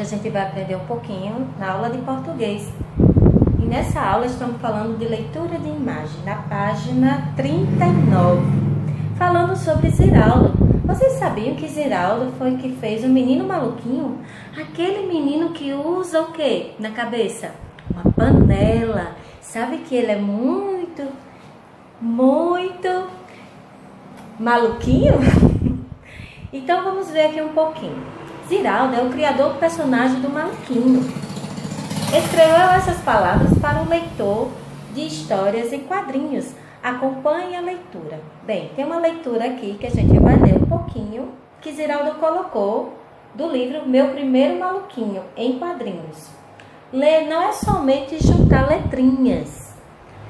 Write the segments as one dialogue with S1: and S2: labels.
S1: gente vai aprender um pouquinho na aula de português. E nessa aula estamos falando de leitura de imagem, na página 39, falando sobre Ziraldo. Vocês sabiam que Ziraldo foi que fez o menino maluquinho? Aquele menino que usa o que na cabeça? Uma panela. Sabe que ele é muito maluquinho? Então vamos ver aqui um pouquinho. Ziraldo é o criador do personagem do Maluquinho. Escreveu essas palavras para o leitor de histórias em quadrinhos. Acompanhe a leitura. Bem, tem uma leitura aqui que a gente vai ler um pouquinho, que Ziraldo colocou do livro Meu Primeiro Maluquinho, em quadrinhos. Ler não é somente juntar letrinhas,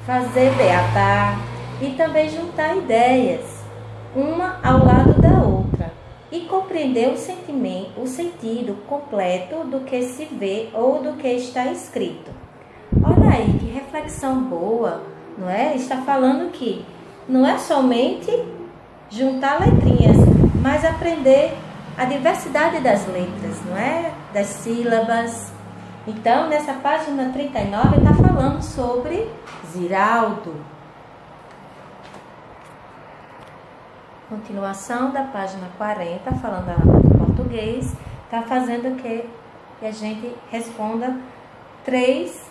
S1: fazer beabá e também juntar ideias, uma ao lado da outra, e compreender o sentido completo do que se vê ou do que está escrito. Olha aí, que reflexão boa, não é? Está falando que não é somente juntar letrinhas, mas aprender a diversidade das letras, não é? Das sílabas. Então, nessa página 39, está falando sobre Ziraldo. Continuação da página 40, falando a aula de português, está fazendo que a gente responda três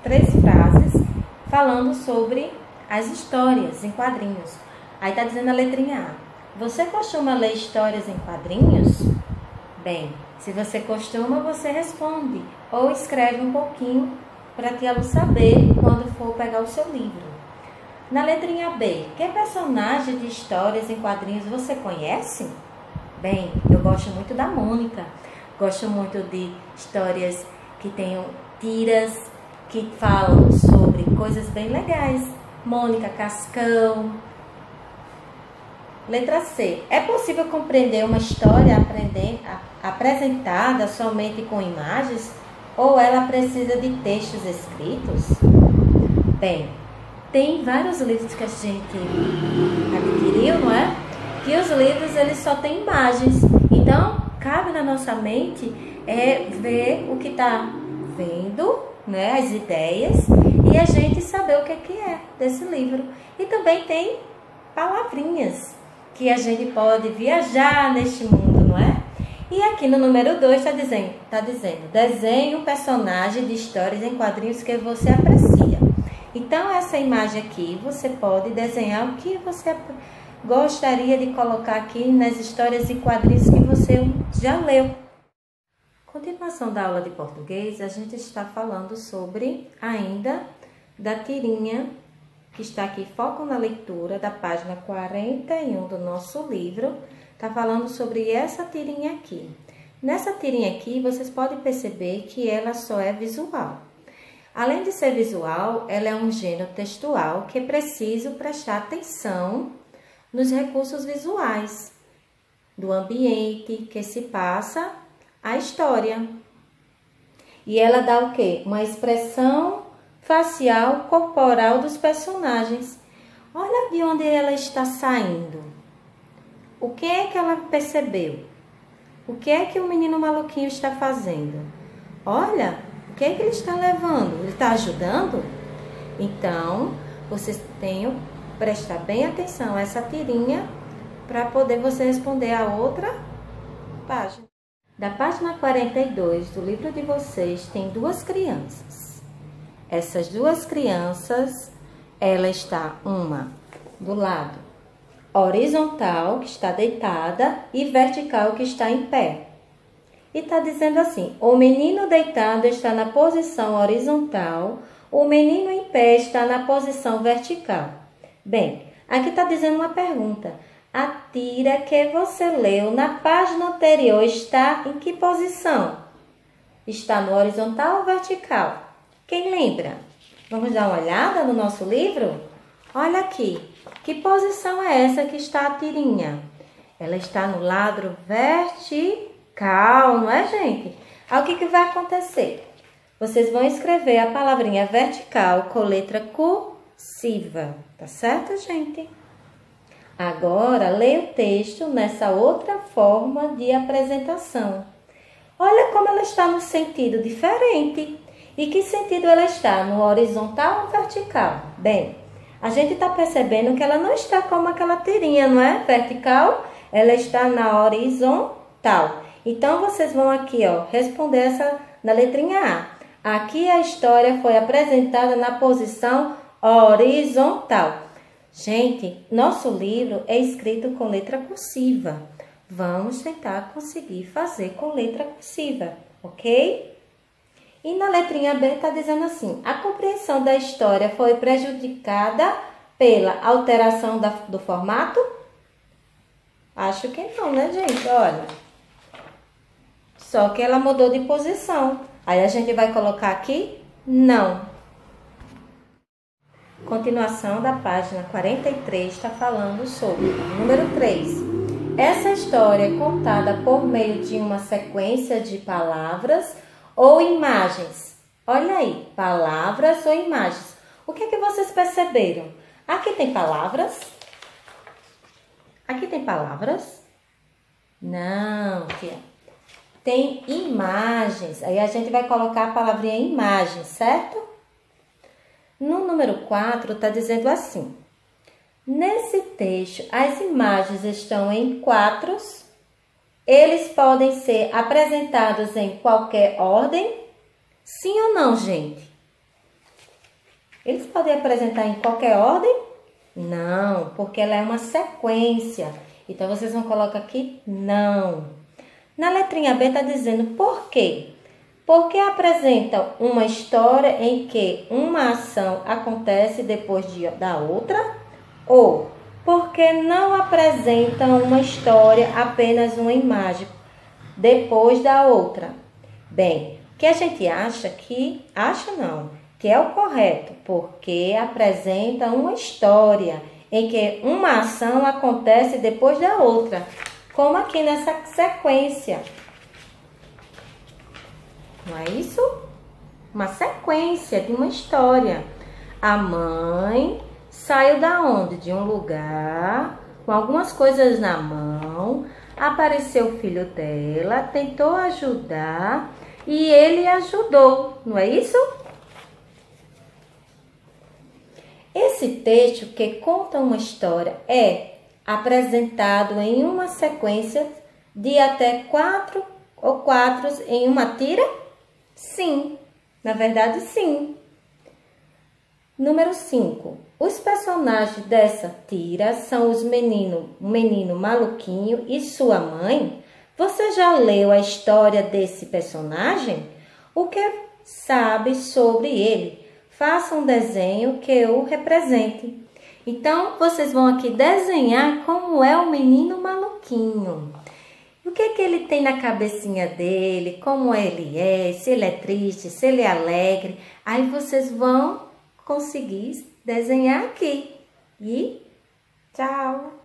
S1: frases falando sobre as histórias em quadrinhos. Aí está dizendo a letrinha A. Você costuma ler histórias em quadrinhos? Bem, se você costuma, você responde ou escreve um pouquinho para que ela saber quando for pegar o seu livro. Na letrinha B, que personagem de histórias em quadrinhos você conhece? Bem, eu gosto muito da Mônica. Gosto muito de histórias que tenham tiras, que falam sobre coisas bem legais. Mônica Cascão. Letra C. É possível compreender uma história apresentada somente com imagens? Ou ela precisa de textos escritos? Bem, tem vários livros que a gente adquiriu, não é? Que os livros eles só têm imagens. Então, cabe na nossa mente ver o que está vendo, né? As ideias, e a gente saber o que é desse livro. E também tem palavrinhas que a gente pode viajar neste mundo, não é? E aqui no número 2 está dizendo, desenhe um personagem de histórias em quadrinhos que você aprecia. Então, essa imagem aqui, você pode desenhar o que você gostaria de colocar aqui nas histórias e quadrinhos que você já leu. Continuação da aula de português, a gente está falando sobre ainda da tirinha que está aqui, foco na leitura da página 41 do nosso livro. Está falando sobre essa tirinha aqui. Nessa tirinha aqui, vocês podem perceber que ela só é visual. Além de ser visual, ela é um gênero textual que é preciso prestar atenção nos recursos visuais do ambiente que se passa a história. E ela dá o quê? Uma expressão facial corporal dos personagens. Olha de onde ela está saindo. O que é que ela percebeu? O que é que o menino maluquinho está fazendo? Olha, o que é que ele está levando? Ele está ajudando? Então, vocês tenham que prestar bem atenção a essa tirinha para poder você responder a outra página. Da página 42 do livro de vocês, tem duas crianças. Essas duas crianças, ela está uma do lado horizontal, que está deitada, e vertical, que está em pé. E está dizendo assim, o menino deitado está na posição horizontal, o menino em pé está na posição vertical. Bem, aqui está dizendo uma pergunta. A tira que você leu na página anterior está em que posição? Está no horizontal ou vertical? Quem lembra? Vamos dar uma olhada no nosso livro? Olha aqui, que posição é essa que está a tirinha? Ela está no lado vertical, não é, gente? Aí o que vai acontecer? Vocês vão escrever a palavrinha vertical com letra cursiva, tá certo, gente? Agora, leia o texto nessa outra forma de apresentação. Olha como ela está no sentido diferente. E que sentido ela está? No horizontal ou vertical? Bem, a gente está percebendo que ela não está como aquela tirinha, não é? Vertical, ela está na horizontal. Então, vocês vão aqui, ó, responder essa na letrinha A. Aqui a história foi apresentada na posição horizontal. Gente, nosso livro é escrito com letra cursiva. Vamos tentar conseguir fazer com letra cursiva, ok? E na letrinha B está dizendo assim: a compreensão da história foi prejudicada pela alteração do formato? Acho que não, né, gente? Olha. Só que ela mudou de posição. Aí a gente vai colocar aqui não. Continuação da página 43 está falando sobre número 3. Essa história é contada por meio de uma sequência de palavras ou imagens. Olha aí, palavras ou imagens. O que é que vocês perceberam? Aqui tem palavras? Aqui tem palavras? Não, tia. Tem imagens. Aí a gente vai colocar a palavrinha imagem, certo? No número 4 está dizendo assim: nesse texto, as imagens estão em quadros. Eles podem ser apresentados em qualquer ordem? Sim ou não, gente? Eles podem apresentar em qualquer ordem? Não, porque ela é uma sequência. Então, vocês vão colocar aqui não. Na letrinha B está dizendo por quê? Porque apresentam uma história em que uma ação acontece depois da outra? Ou porque não apresentam uma história, apenas uma imagem, depois da outra? Bem, o que a gente acha que... Acha não, que é o correto, porque apresenta uma história em que uma ação acontece depois da outra, como aqui nessa sequência. Não é isso? Uma sequência de uma história. A mãe saiu da onde? De um lugar, com algumas coisas na mão. Apareceu o filho dela, tentou ajudar e ele ajudou. Não é isso? Esse texto que conta uma história é apresentado em uma sequência de até 4 ou 4 em uma tira? Sim, na verdade sim. Número 5. Os personagens dessa tira são o menino maluquinho e sua mãe. Você já leu a história desse personagem? O que sabe sobre ele? Faça um desenho que o represente. Então, vocês vão aqui desenhar como é o menino maluquinho. O que é que ele tem na cabecinha dele, como ele é, se ele é triste, se ele é alegre. Aí vocês vão conseguir desenhar aqui. E tchau!